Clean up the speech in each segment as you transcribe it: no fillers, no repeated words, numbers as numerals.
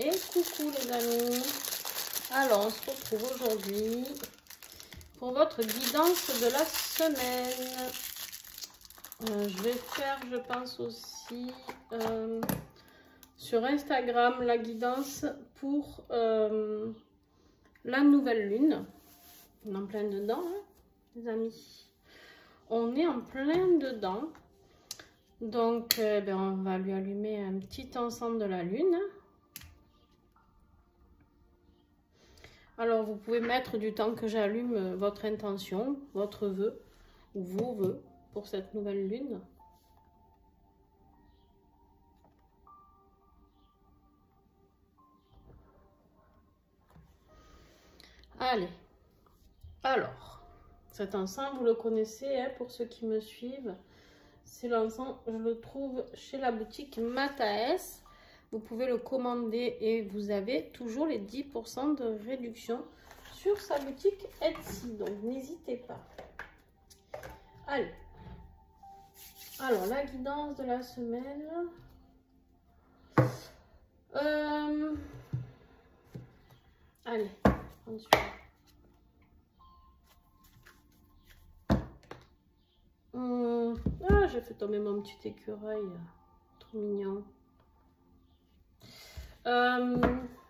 Et coucou les amis. Alors on se retrouve aujourd'hui pour votre guidance de la semaine. Je vais faire, je pense aussi sur Instagram la guidance pour la nouvelle lune. On est en plein dedans, hein, les amis. On est en plein dedans. Donc on va lui allumer un petit encens de la lune. Alors vous pouvez mettre du temps que j'allume votre intention, votre vœu ou vos vœux pour cette nouvelle lune. Allez, alors, cet encens, vous le connaissez, hein, pour ceux qui me suivent. C'est l'encens, je le trouve chez la boutique Mataes. Vous pouvez le commander et vous avez toujours les 10% de réduction sur sa boutique Etsy. Donc, n'hésitez pas. Allez. Alors, la guidance de la semaine. Allez, on suit. Ah, j'ai fait tomber mon petit écureuil. Trop mignon.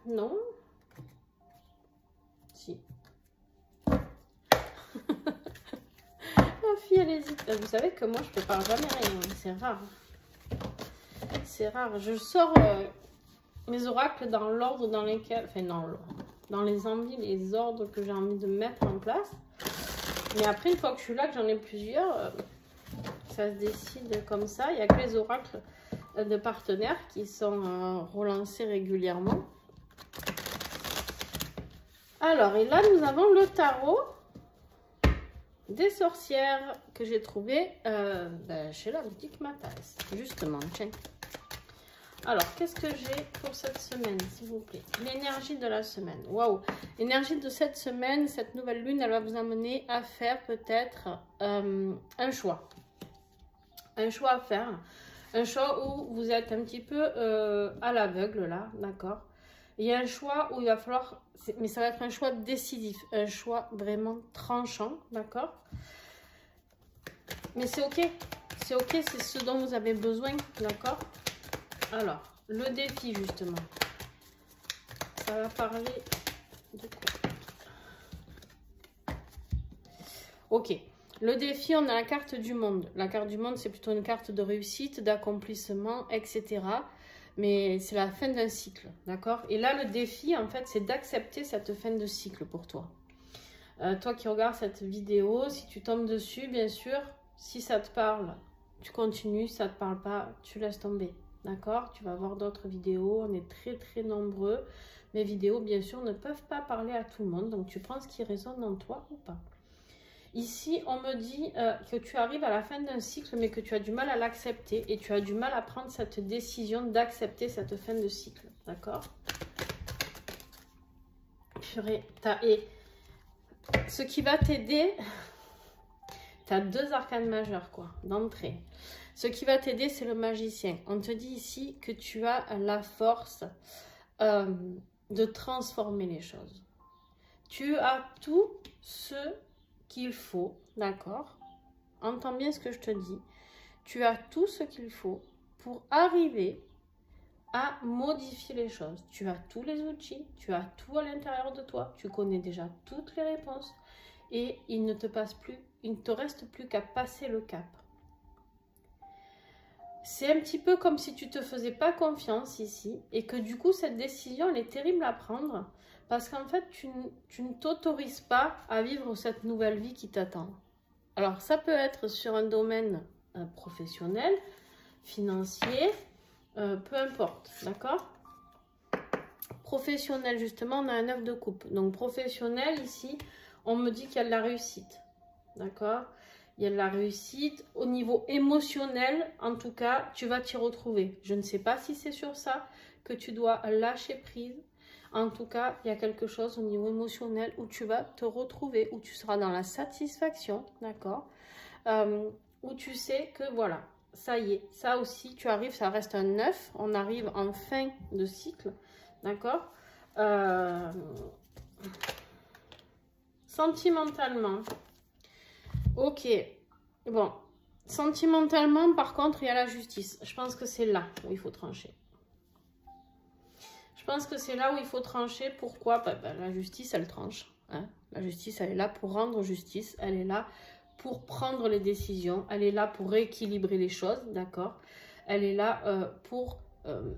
Non. Si. La fille, elle hésite. Vous savez que moi, je ne prépare jamais rien. C'est rare. C'est rare. Je sors mes oracles dans l'ordre dans lesquels... Enfin, non, dans les envies, les ordres que j'ai envie de mettre en place. Mais après, une fois que je suis là, que j'en ai plusieurs, ça se décide comme ça. Il n'y a que les oracles de partenaires qui sont relancés régulièrement. Alors, et là, nous avons le tarot des sorcières que j'ai trouvé chez la boutique Mataes. Justement, tiens. Alors, qu'est-ce que j'ai pour cette semaine, s'il vous plaît? L'énergie de la semaine. Waouh! L'énergie de cette semaine, cette nouvelle lune, elle va vous amener à faire peut-être un choix. Un choix à faire. Un choix où vous êtes un petit peu à l'aveugle, là, d'accord? Il y a un choix où il va falloir... Mais ça va être un choix décisif. Un choix vraiment tranchant, d'accord? Mais c'est ok. C'est ok, c'est ce dont vous avez besoin, d'accord? Alors, le défi, justement. Ça va parler de quoi? Ok. Le défi, on a la carte du monde. La carte du monde, c'est plutôt une carte de réussite, d'accomplissement, etc. Mais c'est la fin d'un cycle, d'accord? Et là, le défi, en fait, c'est d'accepter cette fin de cycle pour toi. Toi qui regardes cette vidéo, si tu tombes dessus, bien sûr, si ça te parle, tu continues. Si ça ne te parle pas, tu laisses tomber. D'accord? Tu vas voir d'autres vidéos. On est très, très nombreux. Mes vidéos, bien sûr, ne peuvent pas parler à tout le monde. Donc, tu prends ce qui résonne en toi ou pas. Ici, on me dit que tu arrives à la fin d'un cycle, mais que tu as du mal à l'accepter. Et tu as du mal à prendre cette décision d'accepter cette fin de cycle. D'accord? Purée, et ce qui va t'aider, tu as deux arcanes majeures, quoi, d'entrée. Ce qui va t'aider, c'est le magicien. On te dit ici que tu as la force de transformer les choses. Tu as tout ce qu'il faut, d'accord? Entends bien ce que je te dis. Tu as tout ce qu'il faut pour arriver à modifier les choses. Tu as tous les outils, tu as tout à l'intérieur de toi. Tu connais déjà toutes les réponses et il ne te reste plus qu'à passer le cap. C'est un petit peu comme si tu ne te faisais pas confiance ici et que du coup, cette décision, elle est terrible à prendre parce qu'en fait, tu ne t'autorises pas à vivre cette nouvelle vie qui t'attend. Alors, ça peut être sur un domaine professionnel, financier, peu importe, d'accord? Professionnel, justement, on a un 9 de coupe. Donc, professionnel, ici, on me dit qu'il y a de la réussite, d'accord? Il y a de la réussite. Au niveau émotionnel, en tout cas, tu vas t'y retrouver. Je ne sais pas si c'est sur ça que tu dois lâcher prise. En tout cas, il y a quelque chose au niveau émotionnel où tu vas te retrouver, où tu seras dans la satisfaction, d'accord? Où tu sais que, voilà, ça y est, ça aussi, tu arrives, ça reste un 9. On arrive en fin de cycle, d'accord? Sentimentalement, ok, bon, sentimentalement, par contre, il y a la justice. Je pense que c'est là où il faut trancher. Je pense que c'est là où il faut trancher. Pourquoi? La justice, elle tranche. Hein. La justice, elle est là pour rendre justice. Elle est là pour prendre les décisions. Elle est là pour rééquilibrer les choses, d'accord? Elle est là pour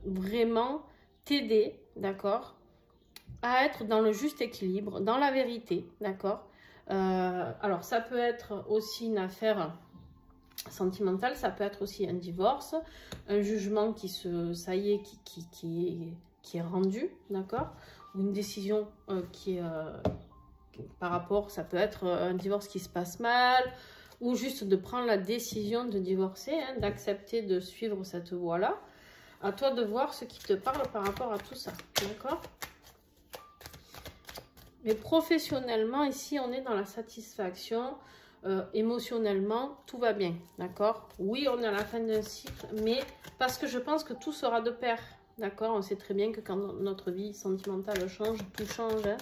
vraiment t'aider, d'accord? À être dans le juste équilibre, dans la vérité, d'accord? Alors, ça peut être aussi une affaire sentimentale, ça peut être aussi un divorce, un jugement ça y est, qui est rendu, d'accord? Ou une décision qui est par rapport, ça peut être un divorce qui se passe mal, ou juste de prendre la décision de divorcer, hein, d'accepter de suivre cette voie-là. À toi de voir ce qui te parle par rapport à tout ça, d'accord? Mais professionnellement, ici, on est dans la satisfaction. Émotionnellement, tout va bien, d'accord? Oui, on est à la fin d'un cycle, mais parce que je pense que tout sera de pair, d'accord? On sait très bien que quand notre vie sentimentale change, tout change. Hein?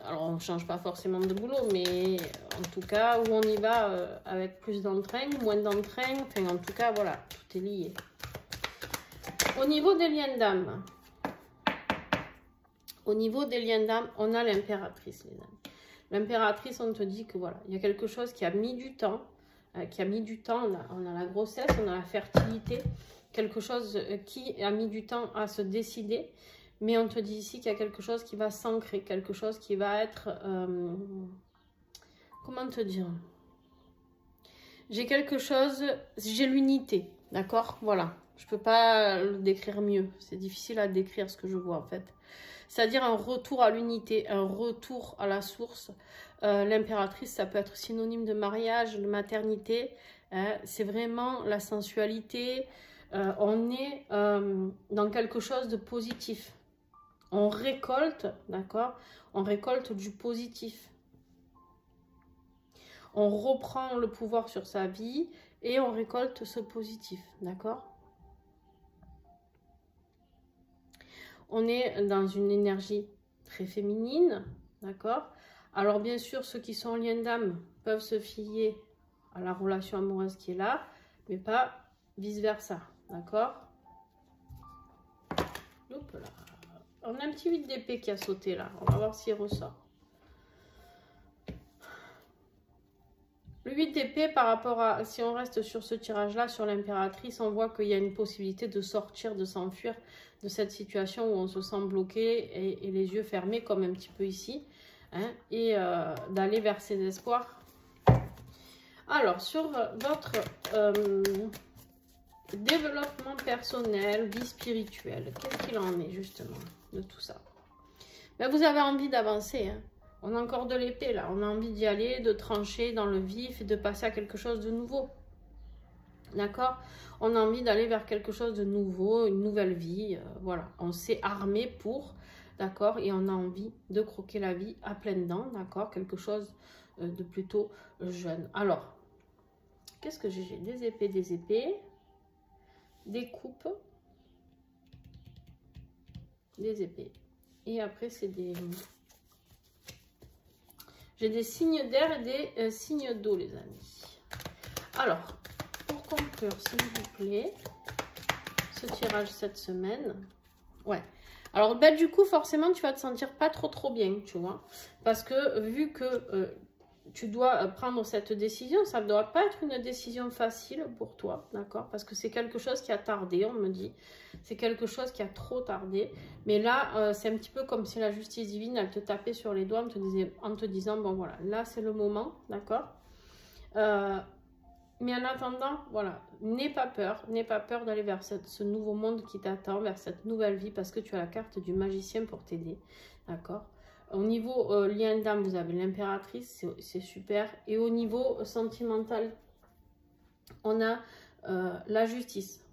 Alors, on ne change pas forcément de boulot, mais en tout cas, où on y va avec plus d'entrain, moins d'entrain, enfin, en tout cas, voilà, tout est lié. Au niveau des liens d'âme, on a l'impératrice, les amis. L'impératrice, on te dit que voilà, il y a quelque chose qui a mis du temps, on a la grossesse, on a la fertilité, quelque chose qui a mis du temps à se décider, mais on te dit ici qu'il y a quelque chose qui va s'ancrer, quelque chose qui va être, comment te dire, j'ai l'unité, d'accord, voilà, je peux pas le décrire mieux, c'est difficile à décrire ce que je vois en fait. C'est-à-dire un retour à l'unité, un retour à la source. L'impératrice, ça peut être synonyme de mariage, de maternité. Hein, c'est vraiment la sensualité. On est dans quelque chose de positif. On récolte, d'accord? On récolte du positif. On reprend le pouvoir sur sa vie et on récolte ce positif, d'accord? On est dans une énergie très féminine, d'accord? Alors, bien sûr, ceux qui sont en lien d'âme peuvent se fier à la relation amoureuse qui est là, mais pas vice-versa, d'accord? Hop là. On a un petit 8 d'épée qui a sauté là. On va voir s'il ressort. Le 8 d'épée, par rapport à, si on reste sur ce tirage-là, sur l'impératrice, on voit qu'il y a une possibilité de sortir, de s'enfuir de cette situation où on se sent bloqué et les yeux fermés, comme un petit peu ici, hein, et d'aller vers ses espoirs. Alors, sur votre développement personnel, vie spirituelle, qu'est-ce qu'il en est justement de tout ça? Ben, vous avez envie d'avancer, hein. On a encore de l'épée là, on a envie d'y aller, de trancher dans le vif et de passer à quelque chose de nouveau. D'accord? On a envie d'aller vers quelque chose de nouveau, une nouvelle vie. Voilà, on s'est armé pour, d'accord? Et on a envie de croquer la vie à pleines dents, d'accord? Quelque chose de plutôt jeune. Alors, qu'est-ce que j'ai? Des épées, des coupes, des épées. Et après, c'est des... J'ai des signes d'air et des signes d'eau, les amis. Alors, pour conclure, s'il vous plaît, ce tirage cette semaine. Ouais. Alors, bah, du coup, forcément, tu vas te sentir pas trop bien, tu vois. Parce que vu que tu dois prendre cette décision, ça ne doit pas être une décision facile pour toi, d'accord? Parce que c'est quelque chose qui a tardé, on me dit. C'est quelque chose qui a trop tardé. Mais là, c'est un petit peu comme si la justice divine, elle te tapait sur les doigts en te disant, bon voilà, là c'est le moment, d'accord? Mais en attendant, voilà, n'aie pas peur d'aller vers ce nouveau monde qui t'attend, vers cette nouvelle vie, parce que tu as la carte du magicien pour t'aider, d'accord? Au niveau lien d'âme, vous avez l'impératrice, c'est super. Et au niveau sentimental, on a la justice,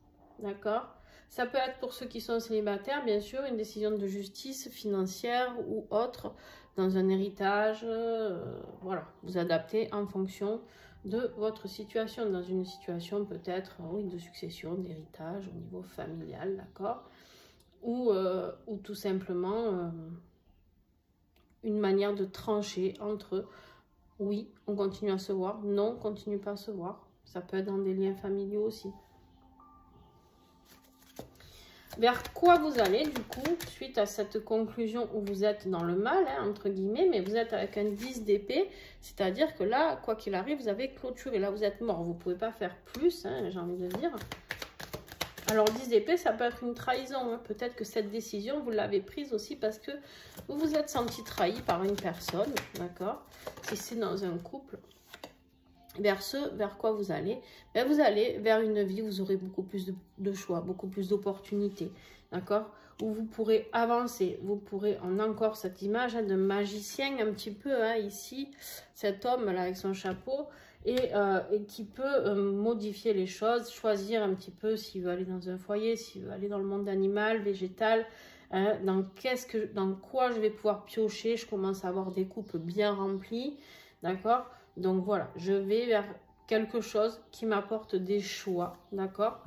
d'accord? Ça peut être pour ceux qui sont célibataires, bien sûr, une décision de justice financière ou autre, dans un héritage, voilà, vous adaptez en fonction de votre situation, dans une situation peut-être oui, de succession, d'héritage au niveau familial, d'accord, ou tout simplement une manière de trancher entre oui, on continue à se voir, non, on continue pas à se voir. Ça peut être dans des liens familiaux aussi. Vers quoi vous allez du coup, suite à cette conclusion où vous êtes dans le mal, hein, entre guillemets, mais vous êtes avec un 10 d'épée, c'est-à-dire que là, quoi qu'il arrive, vous avez clôturé, là vous êtes mort, vous ne pouvez pas faire plus, hein, j'ai envie de dire. Alors 10 d'épée, ça peut être une trahison, hein. Peut-être que cette décision, vous l'avez prise aussi parce que vous vous êtes senti trahi par une personne, d'accord? Si c'est dans un couple. Vers quoi vous allez? Ben, vous allez vers une vie où vous aurez beaucoup plus de choix, beaucoup plus d'opportunités, d'accord? Où vous pourrez avancer, vous pourrez, on a encore cette image hein, de magicien un petit peu, hein, ici, cet homme là avec son chapeau, et qui peut modifier les choses, choisir un petit peu s'il veut aller dans un foyer, s'il veut aller dans le monde animal, végétal, hein, dans quoi je vais pouvoir piocher. Je commence à avoir des coupes bien remplies, d'accord? Donc voilà, je vais vers quelque chose qui m'apporte des choix, d'accord?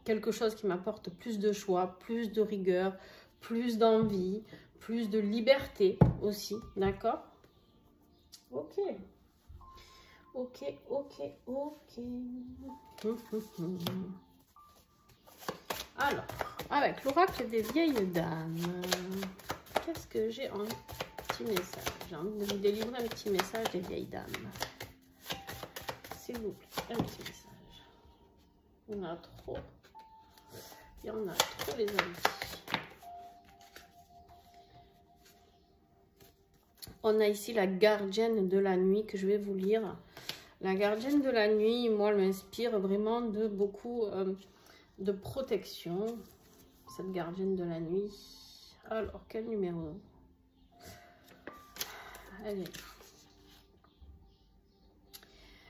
Quelque chose qui m'apporte plus de choix, plus de rigueur, plus d'envie, plus de liberté aussi, d'accord? Ok. Ok, ok, ok. Alors, avec l'oracle des vieilles dames, qu'est-ce que j'ai en petit message? J'ai envie de vous délivrer un petit message des vieilles dames. S'il vous plaît, un petit message. Il y en a trop. Il y en a trop, les amis. On a ici la gardienne de la nuit que je vais vous lire. La gardienne de la nuit, moi, elle m'inspire vraiment de beaucoup de protection. Cette gardienne de la nuit. Alors, quel numéro? Allez.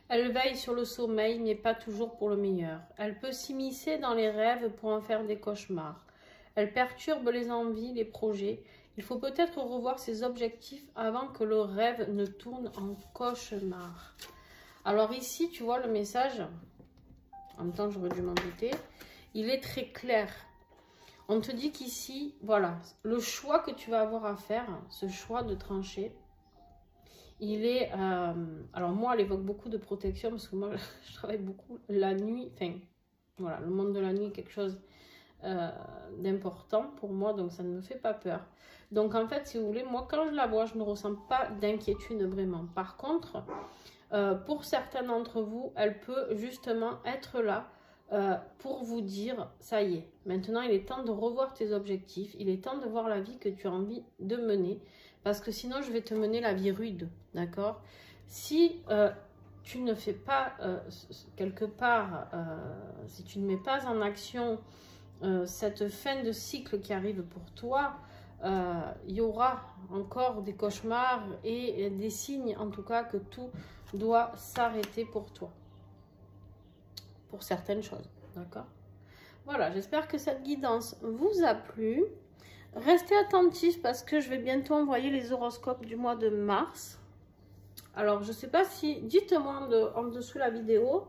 Elle veille sur le sommeil, mais pas toujours pour le meilleur. Elle peut s'immiscer dans les rêves pour en faire des cauchemars. Elle perturbe les envies, les projets. Il faut peut-être revoir ses objectifs avant que le rêve ne tourne en cauchemar. Alors ici, tu vois le message, en même temps j'aurais dû m'en douter, il est très clair. On te dit qu'ici, voilà, le choix que tu vas avoir à faire, ce choix de trancher, il est, alors moi elle évoque beaucoup de protection parce que moi je travaille beaucoup la nuit, enfin voilà, le monde de la nuit est quelque chose d'important pour moi, donc ça ne me fait pas peur. Donc en fait si vous voulez, moi quand je la vois je ne ressens pas d'inquiétude vraiment. Par contre pour certains d'entre vous elle peut justement être là pour vous dire ça y est, maintenant il est temps de revoir tes objectifs, il est temps de voir la vie que tu as envie de mener, parce que sinon je vais te mener la vie rude, d'accord? Si tu ne fais pas quelque part, si tu ne mets pas en action cette fin de cycle qui arrive pour toi, il y aura encore des cauchemars et des signes en tout cas que tout doit s'arrêter pour toi, pour certaines choses, d'accord? Voilà, j'espère que cette guidance vous a plu. Restez attentifs parce que je vais bientôt envoyer les horoscopes du mois de mars. Alors je ne sais pas si, dites-moi en dessous la vidéo,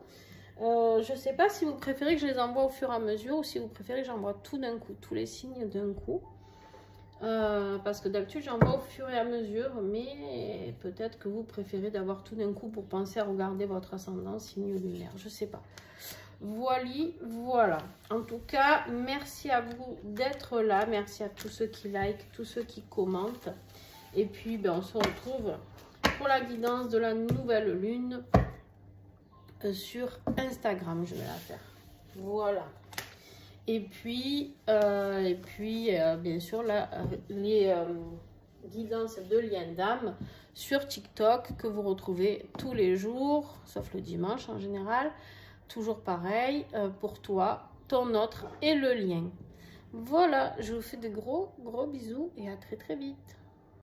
je ne sais pas si vous préférez que je les envoie au fur et à mesure ou si vous préférez que j'envoie tout d'un coup, tous les signes d'un coup. Parce que d'habitude j'envoie au fur et à mesure, mais peut-être que vous préférez d'avoir tout d'un coup pour penser à regarder votre ascendant, signe lunaire, je sais pas. Voilà. En tout cas, merci à vous d'être là, merci à tous ceux qui like, tous ceux qui commentent, et puis ben, on se retrouve pour la guidance de la nouvelle lune sur Instagram, je vais la faire. Voilà. Et puis bien sûr, les guidances de lien d'âme sur TikTok que vous retrouvez tous les jours, sauf le dimanche en général. Toujours pareil pour toi, ton autre et le lien. Voilà, je vous fais de gros bisous et à très vite.